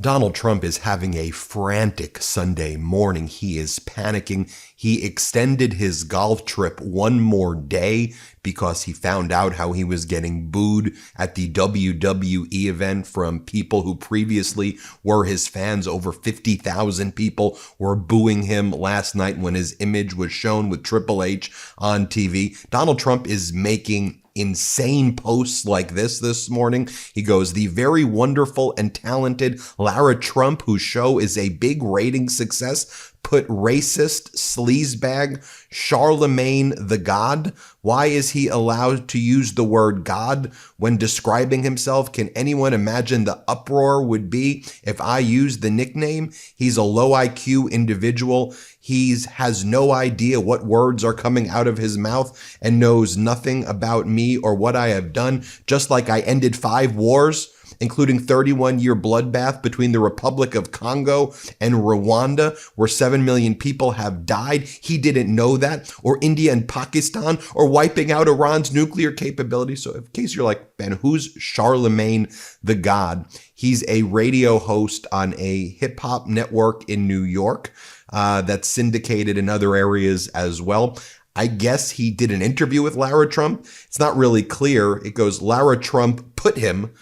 Donald Trump is having a frantic Sunday morning. He is panicking. He extended his golf trip one more day because he found out how he was getting booed at the WWE event from people who previously were his fans. Over 50,000 people were booing him last night when his image was shown with Triple H on TV. Donald Trump is making insane posts like this morning. He goes, the very wonderful and talented Lara Trump, whose show is a big rating success, put racist sleazebag Charlemagne the God. Why is he allowed to use the word God when describing himself? Can anyone imagine the uproar would be if I used the nickname? He's a low IQ individual. He has no idea what words are coming out of his mouth and knows nothing about me or what I have done, just like I ended 5 wars, including 31-year bloodbath between the Republic of Congo and Rwanda, where 7 million people have died. He didn't know that. Or India and Pakistan, or wiping out Iran's nuclear capability. So in case you're like, Ben, who's Charlemagne the God? He's a radio host on a hip-hop network in New York that's syndicated in other areas as well. I guess he did an interview with Lara Trump. It's not really clear. It goes, Lara Trump put him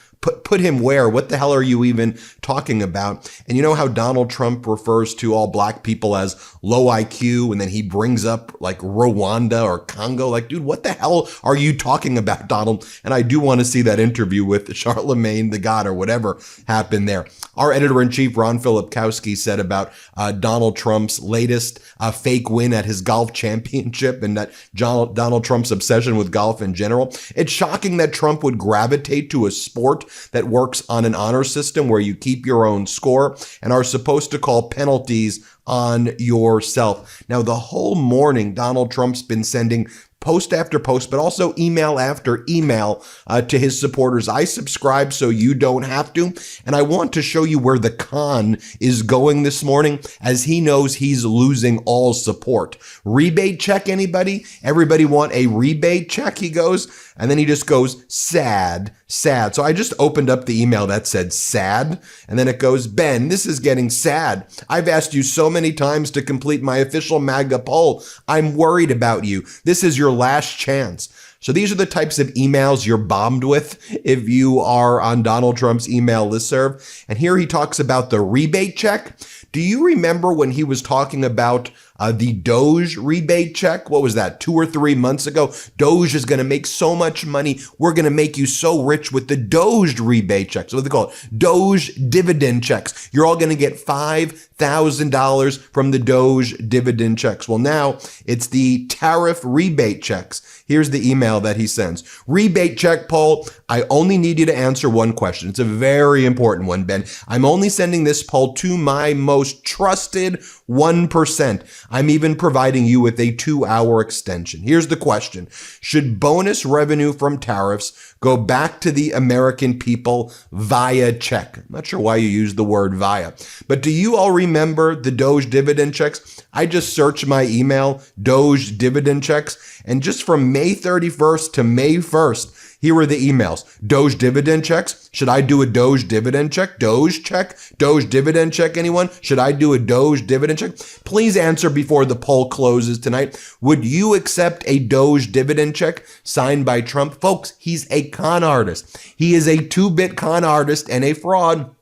where? What the hell are you even talking about? And you know how Donald Trump refers to all black people as low IQ, and then he brings up like Rwanda or Congo? Like, dude, what the hell are you talking about, Donald? And I do want to see that interview with Charlemagne the God or whatever happened there. Our editor-in-chief, Ron Filipkowski, said about Donald Trump's latest fake win at his golf championship and that Donald Trump's obsession with golf in general. It's shocking that Trump would gravitate to a sport that works on an honor system where you keep your own score and are supposed to call penalties on yourself. Now, the whole morning, Donald Trump's been sending post after post, but also email after email to his supporters. I subscribe so you don't have to. And I want to show you where the con is going this morning, as he knows he's losing all support. Rebate check, anybody? Everybody want a rebate check, he goes. And then he just goes, sad. So I just opened up the email that said sad. And then it goes, Ben, this is getting sad. I've asked you so many times to complete my official MAGA poll. I'm worried about you. This is your last chance. So these are the types of emails you're bombed with if you are on Donald Trump's email listserv. And here he talks about the rebate check. Do you remember when he was talking about the Doge rebate check? What was that, 2 or 3 months ago? Doge is going to make so much money. We're going to make you so rich with the Doge rebate checks. What do they call it? Doge dividend checks. You're all going to get $5,000 from the Doge dividend checks. Well, now it's the tariff rebate checks. Here's the email that he sends. Rebate check, poll. I only need you to answer one question. It's a very important one, Ben. I'm only sending this poll to my most trusted 1%. I'm even providing you with a 2-hour extension. Here's the question. Should bonus revenue from tariffs go back to the American people via check? I'm not sure why you use the word via, but do you all remember the Doge dividend checks? I just searched my email, Doge dividend checks, and just from May 31st to May 1st, here are the emails. Doge dividend checks. Should I do a Doge dividend check? Doge check? Doge dividend check, anyone? Should I do a Doge dividend check? Please answer before the poll closes tonight. Would you accept a Doge dividend check signed by Trump? Folks, he's a con artist. He is a 2-bit con artist and a fraud.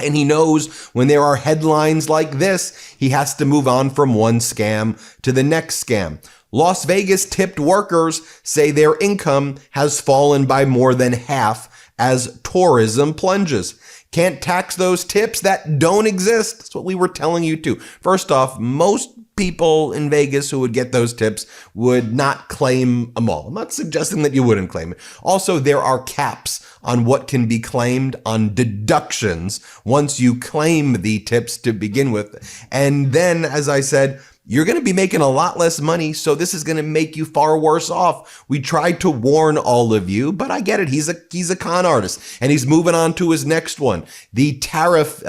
And he knows when there are headlines like this, he has to move on from one scam to the next scam. Las Vegas tipped workers say their income has fallen by more than half as tourism plunges. Can't tax those tips that don't exist. That's what we were telling you to. First off, most people in Vegas who would get those tips would not claim them all. I'm not suggesting that you wouldn't claim it. Also, there are caps on what can be claimed on deductions once you claim the tips to begin with. And then, as I said, you're going to be making a lot less money, so this is going to make you far worse off. We tried to warn all of you, but I get it. He's a con artist, and he's moving on to his next one. The tariff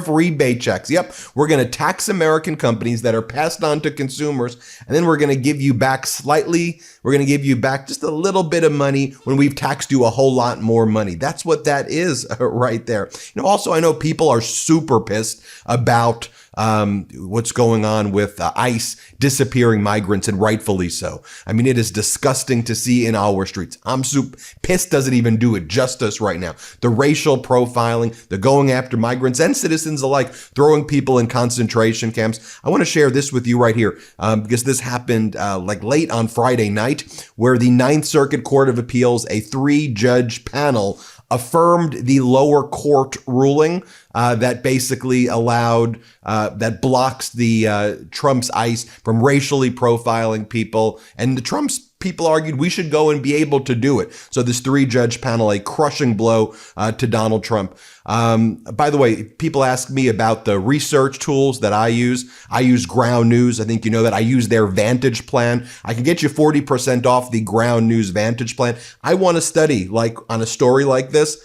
rebate checks. Yep, we're going to tax American companies that are passed on to consumers, and then we're going to give you back slightly. We're going to give you back just a little bit of money when we've taxed you a whole lot more money. That's what that is right there. Also, I know people are super pissed about what's going on with ICE disappearing migrants, and rightfully so. I mean, it is disgusting to see in our streets. I'm super pissed doesn't even do it justice right now. The racial profiling, the going after migrants and citizens alike, throwing people in concentration camps. I want to share this with you right here because this happened like late on Friday night, where the Ninth Circuit Court of Appeals, a 3-judge panel, affirmed the lower court ruling that basically allowed, that blocks the Trump's ICE from racially profiling people. And the Trump's people argued we should go and be able to do it. So this 3-judge panel, a crushing blow to Donald Trump. By the way, people ask me about the research tools that I use. I use Ground News. I think you know that. I use their Vantage plan. I can get you 40% off the Ground News Vantage plan. I want to study, like on a story like this.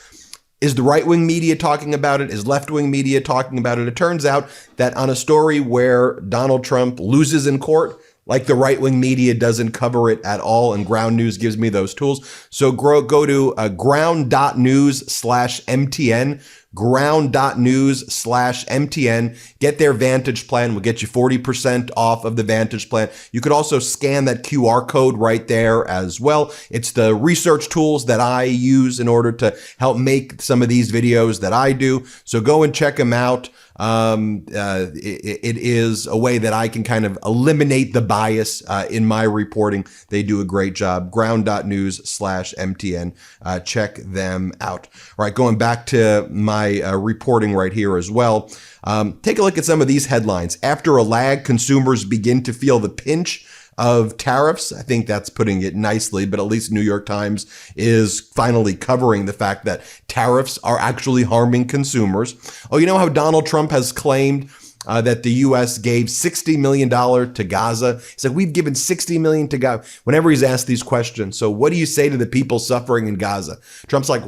Is the right-wing media talking about it? Is left-wing media talking about it? It turns out that on a story where Donald Trump loses in court, like the right-wing media doesn't cover it at all, and Ground News gives me those tools. So go to ground.news/MTN, ground.news/MTN, get their Vantage plan. We'll get you 40% off of the Vantage plan. You could also scan that QR code right there as well. It's the research tools that I use in order to help make some of these videos that I do. So go and check them out. It is a way that I can kind of eliminate the bias in my reporting. They do a great job. Ground.news/MTN. Check them out. All right, going back to my reporting right here as well. Take a look at some of these headlines. After a lag, consumers begin to feel the pinch of tariffs. I think that's putting it nicely, but at least New York Times is finally covering the fact that tariffs are actually harming consumers. Oh, you know how Donald Trump has claimed that the U.S. gave $60 million to Gaza? He's like, we've given $60 million to Gaza whenever he's asked these questions. So what do you say to the people suffering in Gaza? Trump's like,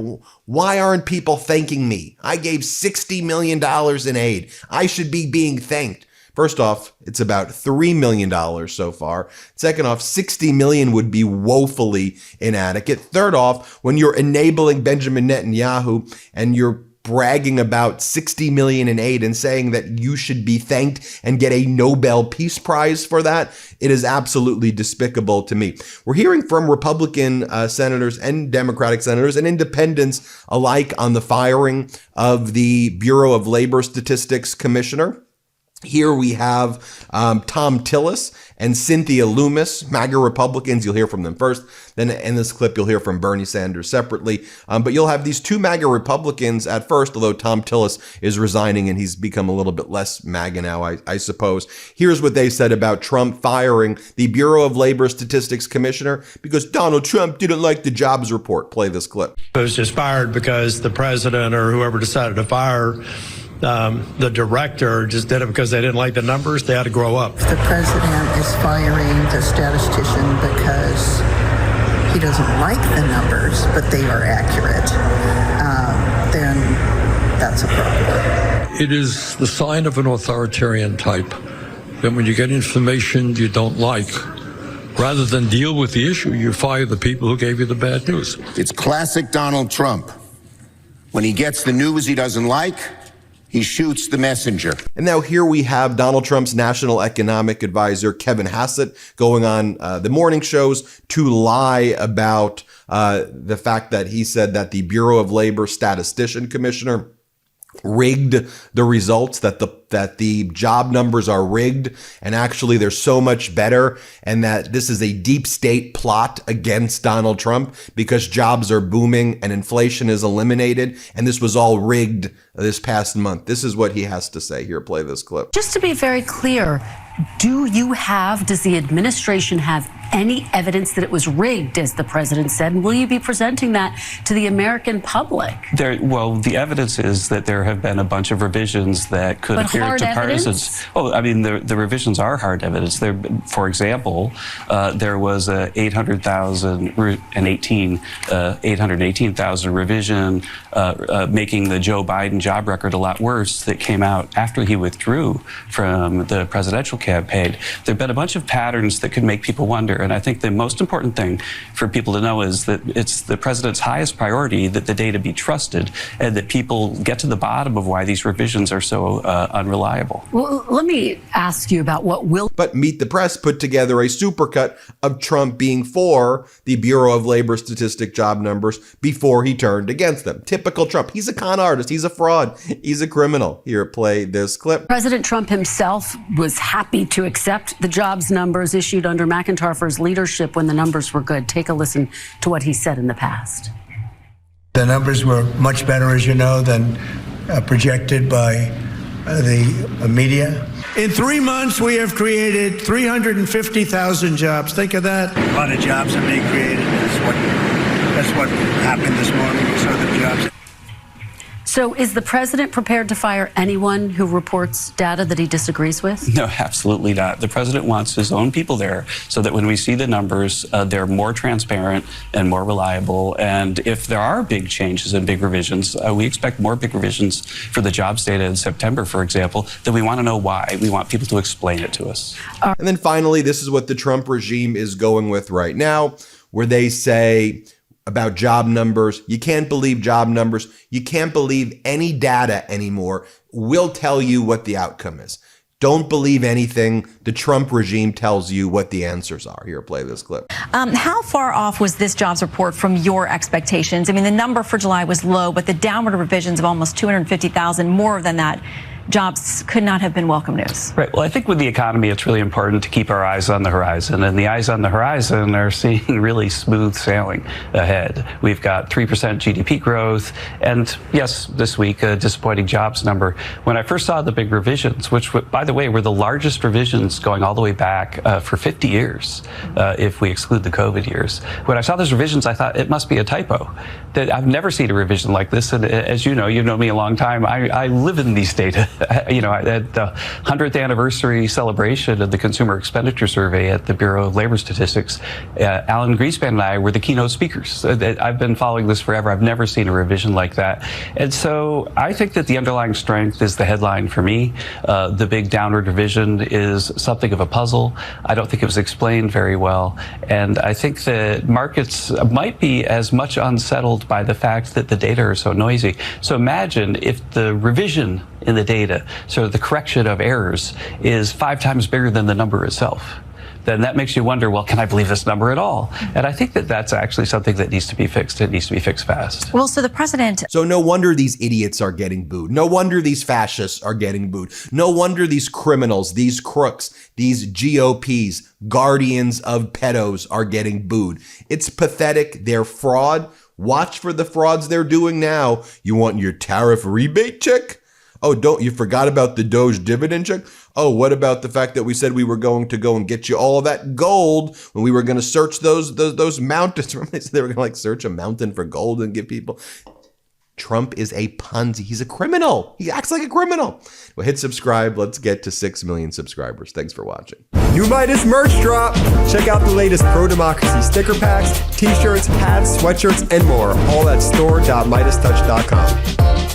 why aren't people thanking me? I gave $60 million in aid. I should be being thanked. First off, it's about $3 million so far. Second off, $60 million would be woefully inadequate. Third off, when you're enabling Benjamin Netanyahu and you're bragging about $60 million in aid and saying that you should be thanked and get a Nobel Peace Prize for that, it is absolutely despicable to me. We're hearing from Republican senators and Democratic senators and independents alike on the firing of the Bureau of Labor Statistics Commissioner. Here we have Tom Tillis and Cynthia Loomis, MAGA Republicans. You'll hear from them first. Then in this clip, you'll hear from Bernie Sanders separately. But you'll have these two MAGA Republicans at first, although Tom Tillis is resigning and he's become a little bit less MAGA now, I suppose. Here's what they said about Trump firing the Bureau of Labor Statistics Commissioner because Donald Trump didn't like the jobs report. Play this clip. It was just fired because the president or whoever decided to fire the director just did it because they didn't like the numbers. They had to grow up. The president is firing the statistician because he doesn't like the numbers, but they are accurate. Then that's a problem. It is the sign of an authoritarian type that when you get information you don't like, rather than deal with the issue, you fire the people who gave you the bad news. It's classic Donald Trump. When he gets the news he doesn't like, he shoots the messenger. And now here we have Donald Trump's national economic advisor, Kevin Hassett, going on the morning shows to lie about the fact that he said that the Bureau of Labor Statistician Commissioner rigged the results, that the job numbers are rigged and actually they're so much better, and that this is a deep state plot against Donald Trump because jobs are booming and inflation is eliminated, and this was all rigged this past month. This is what he has to say. Here, play this clip. Just to be very clear, does the administration have any evidence that it was rigged, as the president said? And will you be presenting that to the American public? Well, the evidence is that there have been a bunch of revisions that could appear to partisans. Oh, I mean, the revisions are hard evidence. There, for example, there was a 818,000 revision making the Joe Biden job record a lot worse that came out after he withdrew from the presidential campaign. There have been a bunch of patterns that could make people wonder, and I think the most important thing for people to know is that it's the president's highest priority that the data be trusted and that people get to the bottom of why these revisions are so unreliable. Well, let me ask you about what will... But Meet the Press put together a supercut of Trump being for the Bureau of Labor Statistic job numbers before he turned against them. Typical Trump. He's a con artist. He's a fraud. He's a criminal. Here, play this clip. President Trump himself was happy to accept the jobs numbers issued under McIntyre's leadership when the numbers were good. Take a listen to what he said in the past. The numbers were much better, as you know, than projected by the media. In 3 months, we have created 350,000 jobs. Think of that. A lot of jobs are being created. That's what happened this morning. We saw the jobs. So is the president prepared to fire anyone who reports data that he disagrees with? No, absolutely not. The president wants his own people there so that when we see the numbers, they're more transparent and more reliable. And if there are big changes and big revisions, we expect more big revisions for the jobs data in September, for example, then we want to know why. We want people to explain it to us. And then finally, this is what the Trump regime is going with right now, where they say about job numbers, you can't believe job numbers. You can't believe any data anymore. We'll tell you what the outcome is. Don't believe anything the Trump regime tells you what the answers are. Here, play this clip. How far off was this jobs report from your expectations? I mean, the number for July was low, but the downward revisions of almost 250,000, more than that, jobs could not have been welcome news. Right. Well, I think with the economy, it's really important to keep our eyes on the horizon. And the eyes on the horizon are seeing really smooth sailing ahead. We've got 3% GDP growth. And yes, this week, a disappointing jobs number. When I first saw the big revisions, which, by the way, were the largest revisions going all the way back for 50 years, if we exclude the COVID years. When I saw those revisions, I thought it must be a typo. That I've never seen a revision like this. And as you know, you've known me a long time. I live in these data. You know, at the 100th anniversary celebration of the Consumer Expenditure Survey at the Bureau of Labor Statistics, Alan Greenspan and I were the keynote speakers. I've been following this forever. I've never seen a revision like that. And so I think that the underlying strength is the headline for me. The big downward revision is something of a puzzle. I don't think it was explained very well. And I think that markets might be as much unsettled by the fact that the data are so noisy. So imagine if the revision in the data, so the correction of errors, is 5 times bigger than the number itself. Then that makes you wonder, well, can I believe this number at all? And I think that that's actually something that needs to be fixed. It needs to be fixed fast. Well, so the president... So no wonder these idiots are getting booed. No wonder these fascists are getting booed. No wonder these criminals, these crooks, these GOPs, guardians of pedos are getting booed. It's pathetic. They're fraud. Watch for the frauds they're doing now. You want your tariff rebate check? Oh, you forgot about the Doge dividend check? Oh, what about the fact that we said we were going to go and get you all of that gold when we were going to search those mountains? Remember they said they were going to search a mountain for gold and give people? Trump is a Ponzi. He's a criminal. He acts like a criminal. Well, hit subscribe. Let's get to 6 million subscribers. Thanks for watching. New Meidas merch drop. Check out the latest pro-democracy sticker packs, t-shirts, hats, sweatshirts, and more. All at store.MeidasTouch.com.